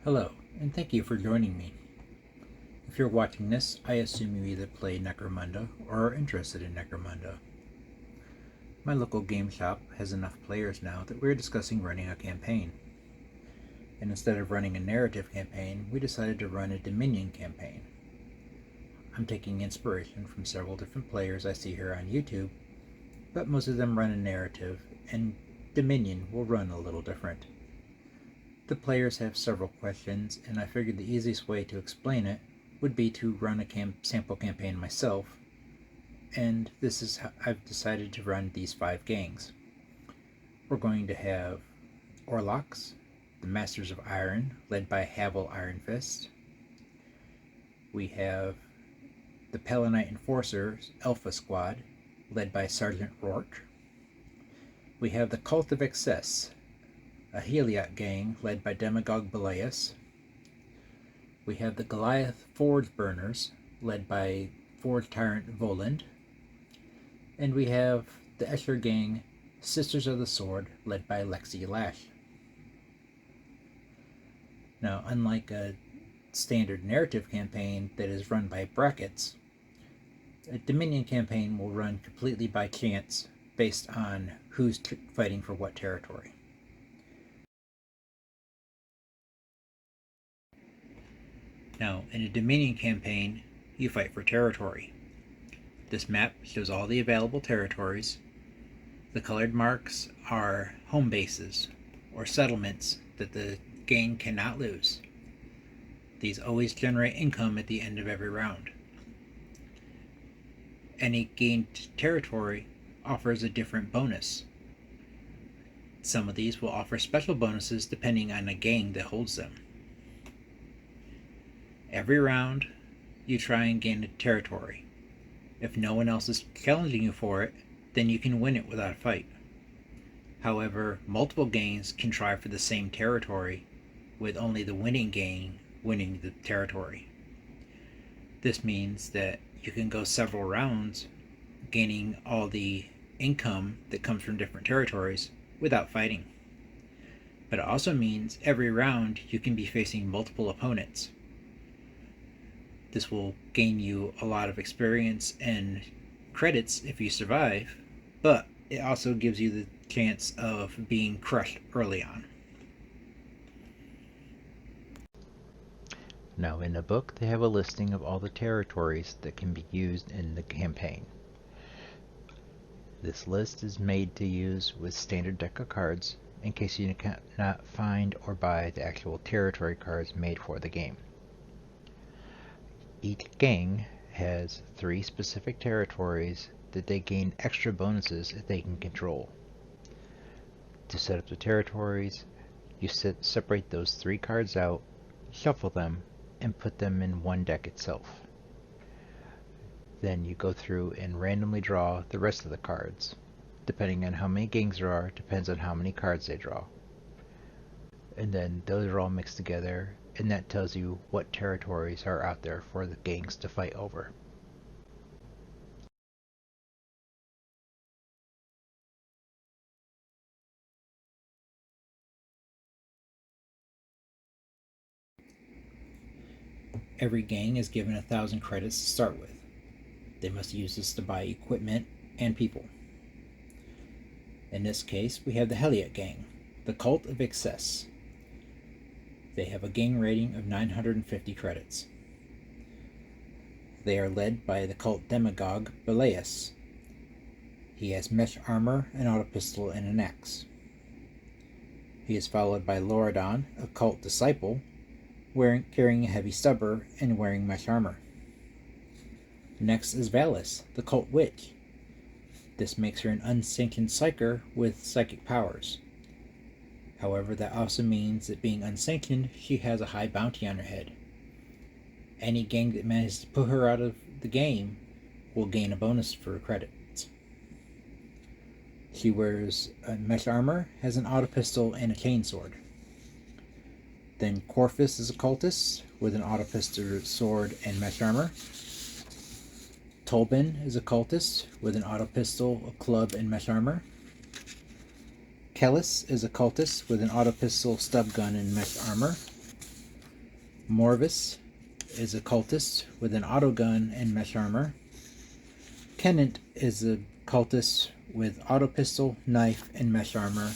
Hello, and thank you for joining me. If you're watching this, I assume you either play Necromunda or are interested in Necromunda. My local game shop has enough players now that we're discussing running a campaign. And instead of running a narrative campaign, we decided to run a Dominion campaign. I'm taking inspiration from several different players I see here on YouTube, but most of them run a narrative, and Dominion will run a little different. The players have several questions, and I figured the easiest way to explain it would be to run a sample campaign myself, and this is how I've decided to run these 5 gangs. We're going to have Orlocks, the Masters of Iron, led by Havel Ironfist. We have the Pelennite Enforcers Alpha Squad, led by Sergeant Rourke. We have the Cult of Excess, a Heliot gang led by Demagogue Belias. We have the Goliath Forge Burners, led by Forge Tyrant Voland. And we have the Escher gang, Sisters of the Sword, led by Lexi Lash. Now, unlike a standard narrative campaign that is run by brackets, a Dominion campaign will run completely by chance based on who's fighting for what territory. Now, in a Dominion campaign, you fight for territory. This map shows all the available territories. The colored marks are home bases, or settlements that the gang cannot lose. These always generate income at the end of every round. Any gained territory offers a different bonus. Some of these will offer special bonuses depending on the gang that holds them. Every round, you try and gain a territory. If no one else is challenging you for it, then you can win it without a fight. However, multiple gangs can try for the same territory, with only the winning gang winning the territory. This means that you can go several rounds gaining all the income that comes from different territories without fighting. But it also means every round you can be facing multiple opponents. This will gain you a lot of experience and credits if you survive, but it also gives you the chance of being crushed early on. Now in the book they have a listing of all the territories that can be used in the campaign. This list is made to use with standard deck of cards in case you cannot find or buy the actual territory cards made for the game. Each gang has 3 specific territories that they gain extra bonuses if they can control. To set up the territories, you separate those 3 cards out, shuffle them, and put them in one deck itself. Then you go through and randomly draw the rest of the cards. Depending on how many gangs there are, depends on how many cards they draw. And then those are all mixed together, and that tells you what territories are out there for the gangs to fight over. Every gang is given 1,000 credits to start with. They must use this to buy equipment and people. In this case, we have the Heliot gang, the Cult of Excess. They have a gang rating of 950 credits. They are led by the cult demagogue Belias. He has mesh armor, an auto pistol, and an axe. He is followed by Loradon, a cult disciple, carrying a heavy stubber and wearing mesh armor. Next is Valis, the cult witch. This makes her an unsanctioned psyker with psychic powers. However, that also means that being unsanctioned, she has a high bounty on her head. Any gang that manages to put her out of the game will gain a bonus for credits. She wears a mesh armor, has an auto pistol, and a chainsword. Then Corfus is a cultist with an auto pistol, sword, and mesh armor. Tolbin is a cultist with an auto pistol, a club, and mesh armor. Kellis is a cultist with an auto pistol, stub gun, and mesh armor. Morvis is a cultist with an autogun and mesh armor. Kennant is a cultist with auto pistol, knife, and mesh armor.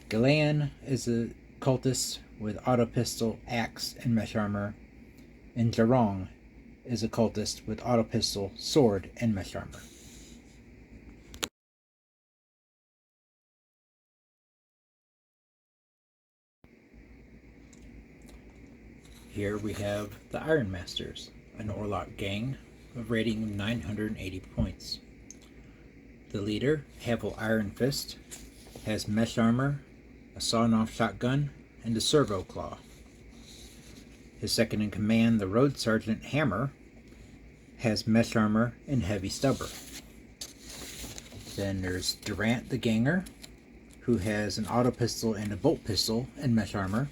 Galayan is a cultist with auto pistol, axe, and mesh armor. And Jarong is a cultist with auto pistol, sword, and mesh armor. Here we have the Iron Masters, an Orlok gang of rating of 980 points. The leader, Havel Iron Fist, has mesh armor, a sawn-off shotgun, and a servo claw. His second in command, the Road Sergeant Hammer, has mesh armor and heavy stubber. Then there's Durant the Ganger, who has an auto pistol and a bolt pistol and mesh armor.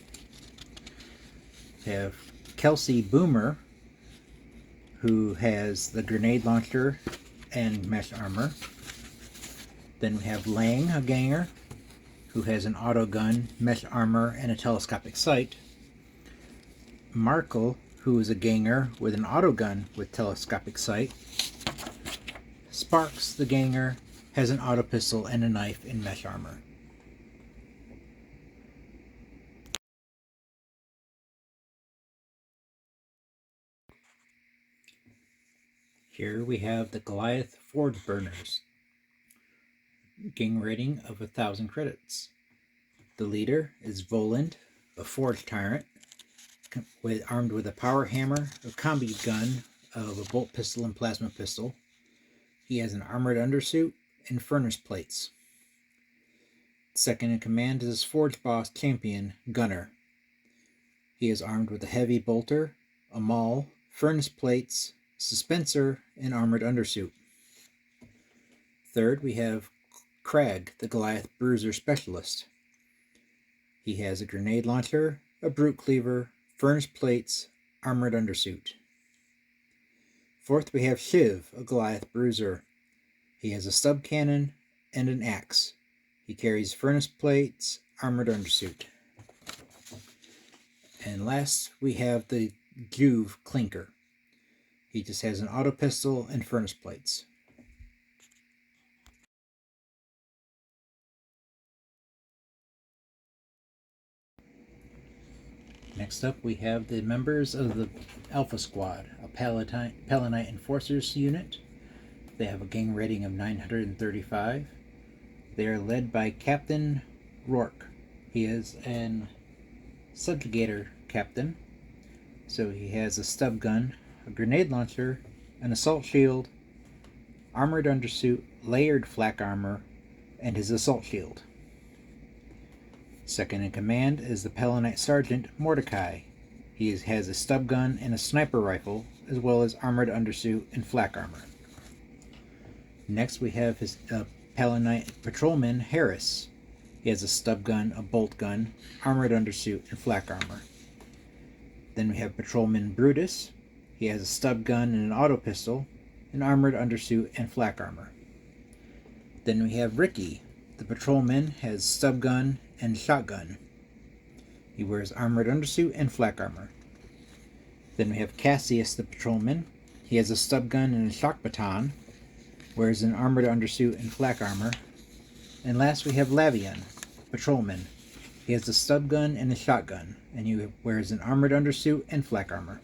We have Kelsey Boomer, who has the grenade launcher and mesh armor. Then we have Lang, a ganger, who has an auto gun, mesh armor, and a telescopic sight. Markle, who is a ganger with an auto gun with telescopic sight. Sparks, the ganger, has an auto pistol and a knife in mesh armor. Here we have the Goliath Forge Burners, gang rating of 1,000 credits. The leader is Voland, a Forge Tyrant, armed with a power hammer, a combi gun of a bolt pistol and plasma pistol. He has an armored undersuit and furnace plates. Second in command is his Forge Boss champion, Gunner. He is armed with a heavy bolter, a maul, furnace plates, suspenser, and armored undersuit. Third, we have Crag, the Goliath Bruiser Specialist. He has a grenade launcher, a brute cleaver, furnace plates, armored undersuit. Fourth, we have Shiv, a Goliath Bruiser. He has a stub cannon and an axe. He carries furnace plates, armored undersuit. And last, we have the Juve Clinker. He just has an auto pistol and furnace plates. Next up, we have the members of the Alpha Squad, a Palanite Enforcers unit. They have a gang rating of 935. They are led by Captain Rourke. He is an subjugator captain, so he has a stub gun, a grenade launcher, an assault shield, armored undersuit, layered flak armor, and his assault shield. Second in command is the Palanite Sergeant Mordecai. He has a stub gun and a sniper rifle, as well as armored undersuit and flak armor. Next we have his Palanite Patrolman Harris. He has a stub gun, a bolt gun, armored undersuit, and flak armor. Then we have Patrolman Brutus. He has a stub gun and an auto pistol, an armored undersuit, and flak armor. Then we have Ricky. The patrolman has stub gun and shotgun. He wears armored undersuit and flak armor. Then we have Cassius the patrolman. He has a stub gun and a shock baton, wears an armored undersuit and flak armor. And last we have Lavian, patrolman. He has a stub gun and a shotgun, and he wears an armored undersuit and flak armor.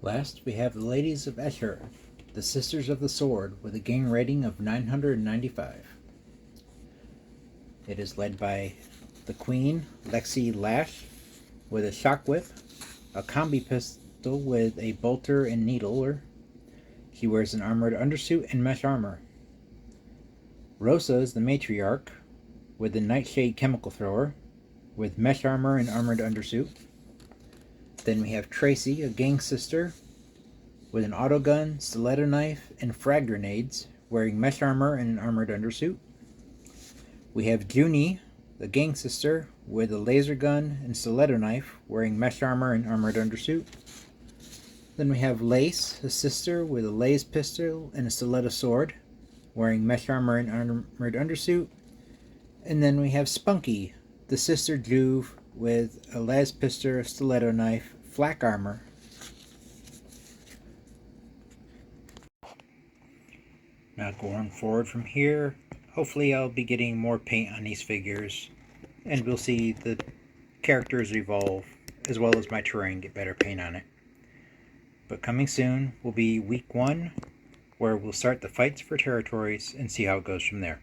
Last, we have the Ladies of Escher, the Sisters of the Sword, with a gang rating of 995. It is led by the Queen, Lexi Lash, with a shock whip, a combi pistol with a bolter and needler. She wears an armored undersuit and mesh armor. Rosa is the matriarch, with a nightshade chemical thrower, with mesh armor and armored undersuit. Then we have Tracy, a gang sister, with an autogun, stiletto knife, and frag grenades, wearing mesh armor and an armored undersuit. We have Junie, the gang sister, with a laser gun and stiletto knife, wearing mesh armor and armored undersuit. Then we have Lace, a sister, with a lace pistol and a stiletto sword, wearing mesh armor and armored undersuit. And then we have Spunky, the Sister Juve, with a las pistol, stiletto knife, flak armor. Now going forward from here, hopefully I'll be getting more paint on these figures, and we'll see the characters evolve, as well as my terrain get better paint on it. But coming soon will be week 1, where we'll start the fights for territories and see how it goes from there.